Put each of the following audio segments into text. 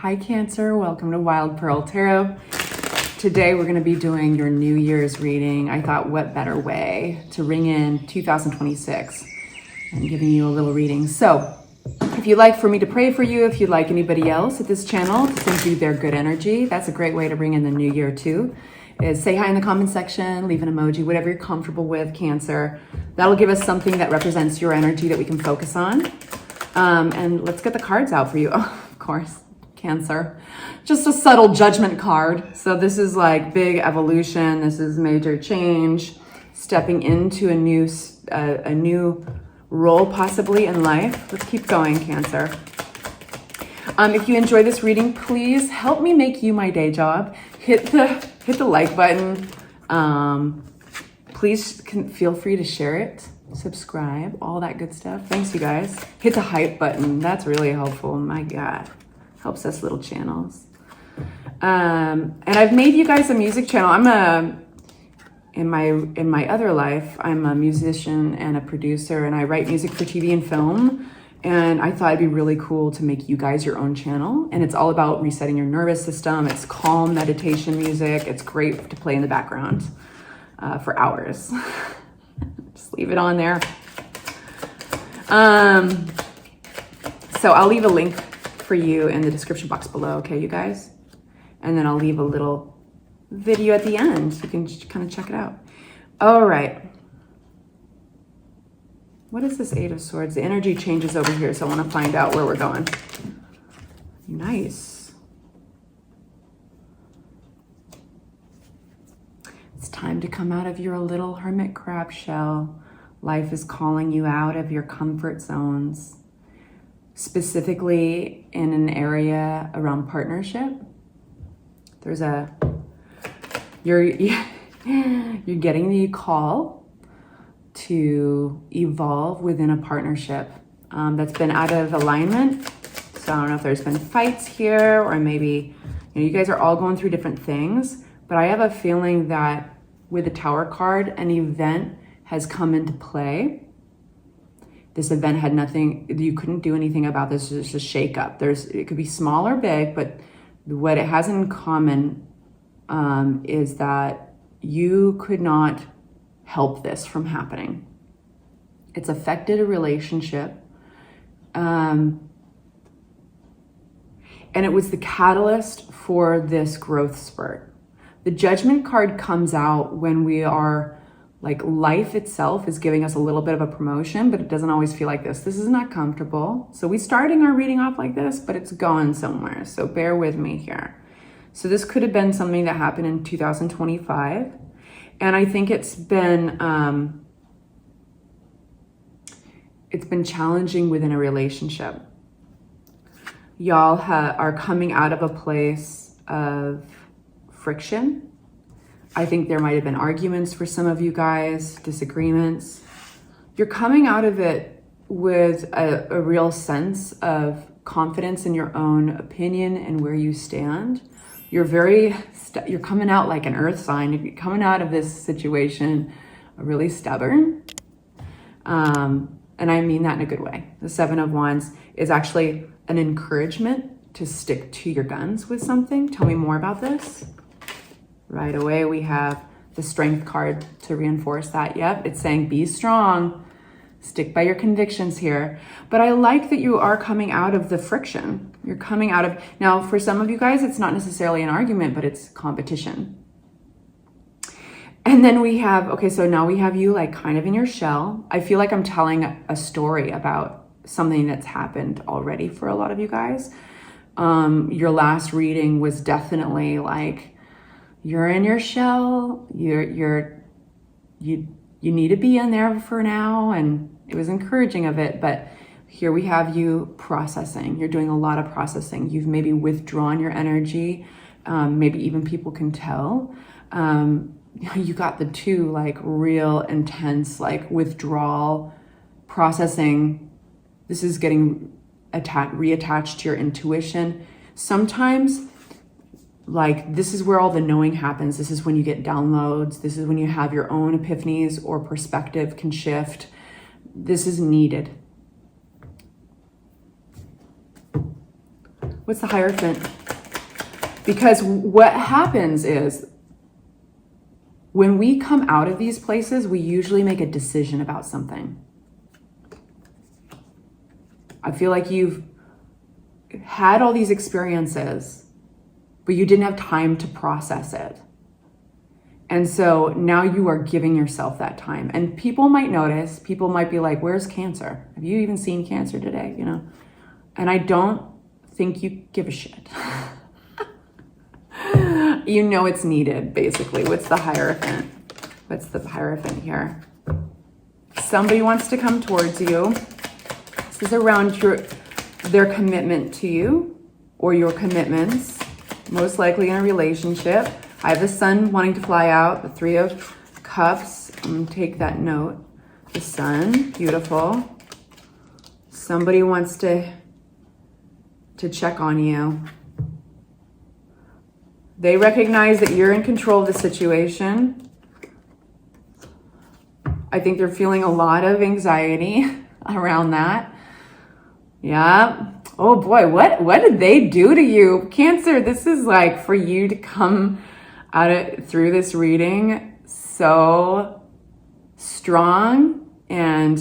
Hi Cancer, welcome to Wild Pearl Tarot. Today we're going to be doing your New Year's reading. I thought what better way to ring in 2026 and giving you a little reading. So if you'd like for me to pray for you, if you'd like anybody else at this channel to send you their good energy, that's a great way to bring in the new year too, is say hi in the comment section, leave an emoji, whatever you're comfortable with, Cancer. That'll give us something that represents your energy that we can focus on. And let's get the cards out for you. Oh, of course, Cancer. Just a subtle judgment card. So this is like big evolution. This is major change, stepping into a new role possibly in life. Let's keep going, Cancer. If you enjoy this reading, please help me make you my day job. Hit the like button. Please feel free to share it, subscribe, all that good stuff. Thanks, you guys. Hit the hype button. That's really helpful. My God, helps us little channels. And I've made you guys a music channel. In my other life, I'm a musician and a producer, and I write music for TV and film. And I thought it'd be really cool to make you guys your own channel. And it's all about resetting your nervous system. It's calm meditation music. It's great to play in the background for hours. Just leave it on there. So I'll leave a link for you in the description box below, okay, you guys? And then I'll leave a little video at the end so you can just kind of check it out. All right. What is this Eight of Swords? The energy changes over here, so I want to find out where we're going. Nice. It's time to come out of your little hermit crab shell. Life is calling you out of your comfort zones, specifically in an area around partnership. You're getting the call to evolve within a partnership that's been out of alignment. So I don't know if there's been fights here, or maybe you guys are all going through different things, but I have a feeling that with the Tower card, an event has come into play. This event had nothing, you couldn't do anything about this. It's just a shake-up. It could be small or big, but what it has in common is that you could not help this from happening. It's affected a relationship. And it was the catalyst for this growth spurt. The Judgment card comes out when we are like, life itself is giving us a little bit of a promotion, but it doesn't always feel like this. This is not comfortable. So we're starting our reading off like this, but it's going somewhere. So bear with me here. So this could have been something that happened in 2025. And I think it's been challenging within a relationship. Y'all are coming out of a place of friction. I think there might have been arguments for some of you guys, disagreements. You're coming out of it with a real sense of confidence in your own opinion and where you stand. You're coming out like an earth sign. You're coming out of this situation really stubborn. And I mean that in a good way. The Seven of Wands is actually an encouragement to stick to your guns with something. Tell me more about this. Right away, we have the Strength card to reinforce that. Yep, it's saying be strong, stick by your convictions here. But I like that you are coming out of the friction. You're coming out of, now for some of you guys, it's not necessarily an argument, but it's competition. And then we have, okay, so now we have you like kind of in your shell. I feel like I'm telling a story about something that's happened already for a lot of you guys. Your last reading was definitely like, you're in your shell, you need to be in there for now, and it was encouraging of it, but here we have you processing. You're doing a lot of processing. You've maybe withdrawn your energy, maybe even people can tell. You got the two like real intense like withdrawal, processing. This is getting reattached to your intuition. Sometimes like this is where all the knowing happens. This is when you get downloads. This is when you have your own epiphanies or perspective can shift. This is needed. What's the Hierophant? Because what happens is when we come out of these places, we usually make a decision about something. I feel like you've had all these experiences, but you didn't have time to process it. And so now you are giving yourself that time. And people might notice, people might be like, where's Cancer? Have you even seen Cancer today? You know? And I don't think you give a shit. You know it's needed, basically. What's the Hierophant? What's the Hierophant here? Somebody wants to come towards you. This is around their commitment to you or your commitments, most likely in a relationship. I have the Sun wanting to fly out, the Three of Cups. I'm going to take that note. The Sun, beautiful. Somebody wants to check on you. They recognize that you're in control of the situation. I think they're feeling a lot of anxiety around that. Yeah. Oh boy, what did they do to you? Cancer, this is like for you to come through this reading so strong and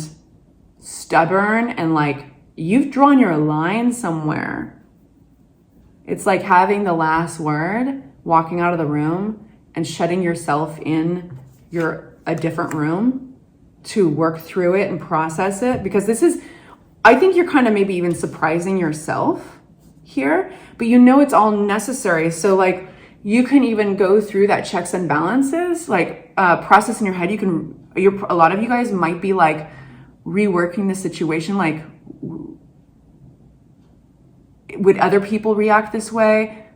stubborn, and like you've drawn your line somewhere. It's like having the last word, walking out of the room and shutting yourself in a different room to work through it and process it. Because this is, I think you're kind of maybe even surprising yourself here, but you know it's all necessary. So like you can even go through that checks and balances, like process in your head. A lot of you guys might be like reworking the situation, like, would other people react this way?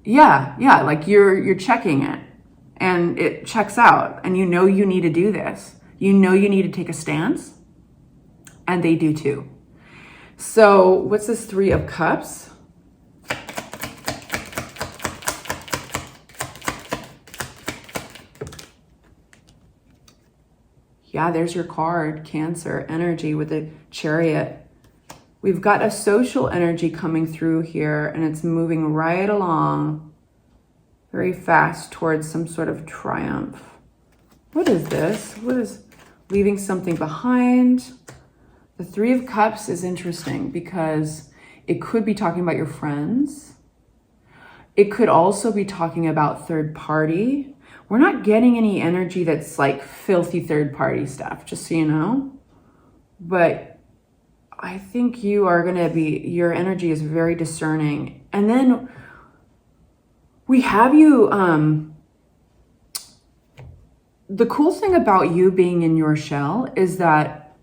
Yeah, like you're checking it and it checks out, and you know you need to do this. You know you need to take a stance, and they do too. So what's this Three of Cups? Yeah, there's your card, Cancer energy with the Chariot. We've got a social energy coming through here, and it's moving right along very fast towards some sort of triumph. What is this? What is leaving something behind? The Three of Cups is interesting because it could be talking about your friends. It could also be talking about third party. We're not getting any energy that's like filthy third party stuff, just so you know. But I think you are going to your energy is very discerning. And then we have you, the cool thing about you being in your shell is that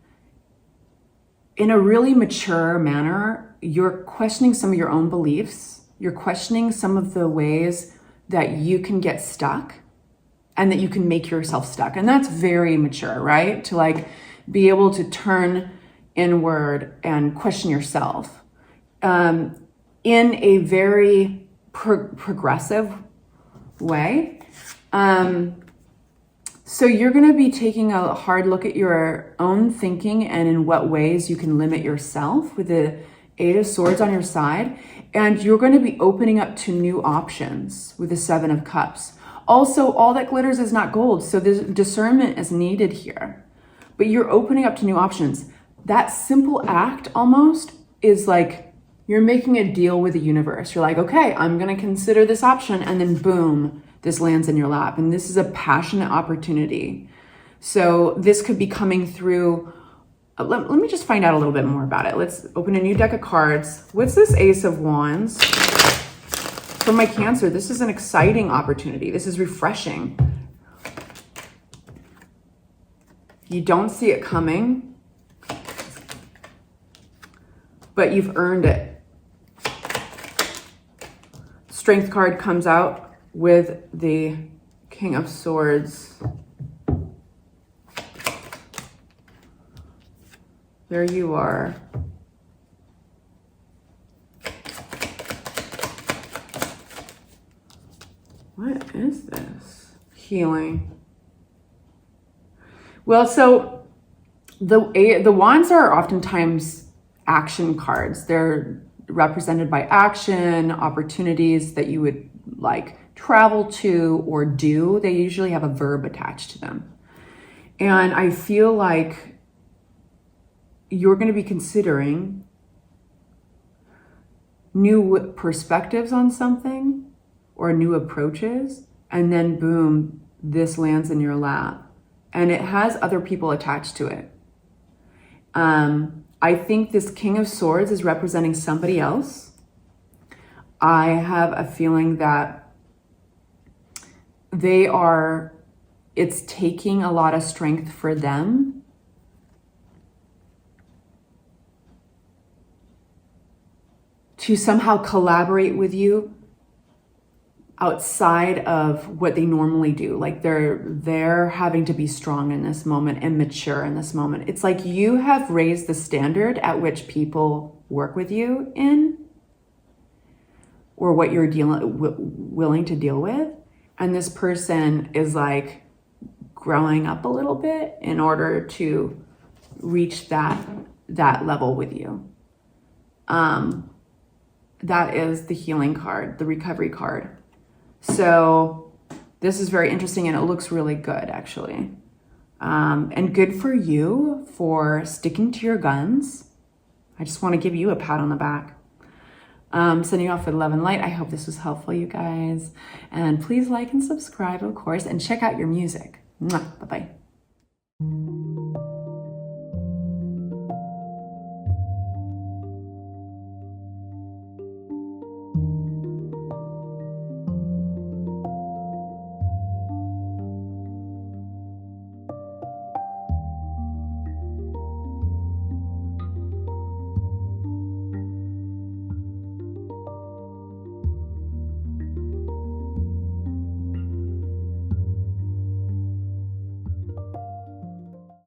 in a really mature manner, you're questioning some of your own beliefs. You're questioning some of the ways that you can get stuck and that you can make yourself stuck. And that's very mature, right? To like be able to turn inward and question yourself in a very progressive way. So you're going to be taking a hard look at your own thinking and in what ways you can limit yourself with the Eight of Swords on your side. And you're going to be opening up to new options with the Seven of Cups. Also, all that glitters is not gold. So this discernment is needed here. But you're opening up to new options. That simple act almost is like you're making a deal with the universe. You're like, okay, I'm going to consider this option. And then boom, this lands in your lap. And this is a passionate opportunity. So this could be coming through. Let me just find out a little bit more about it. Let's open a new deck of cards. What's this Ace of Wands? For my Cancer, this is an exciting opportunity. This is refreshing. You don't see it coming, but you've earned it. Strength card comes out with the King of Swords. There you are. What is this? Healing. Well, so the wands are oftentimes action cards. They're represented by action, opportunities that you would like travel to or do. They usually have a verb attached to them. And I feel like you're going to be considering new perspectives on something or new approaches, and then boom, this lands in your lap. And it has other people attached to it. I think this King of Swords is representing somebody else. I have a feeling that it's taking a lot of strength for them to somehow collaborate with you outside of what they normally do. Like they're having to be strong in this moment and mature in this moment. It's like you have raised the standard at which people work with you in, or what you're willing to deal with. And this person is like growing up a little bit in order to reach that level with you. That is the healing card, the recovery card. So this is very interesting, and it looks really good, actually. And good for you for sticking to your guns. I just want to give you a pat on the back. Sending you off with love and light. I hope this was helpful, you guys. And please like and subscribe, of course, and check out your music. Bye-bye.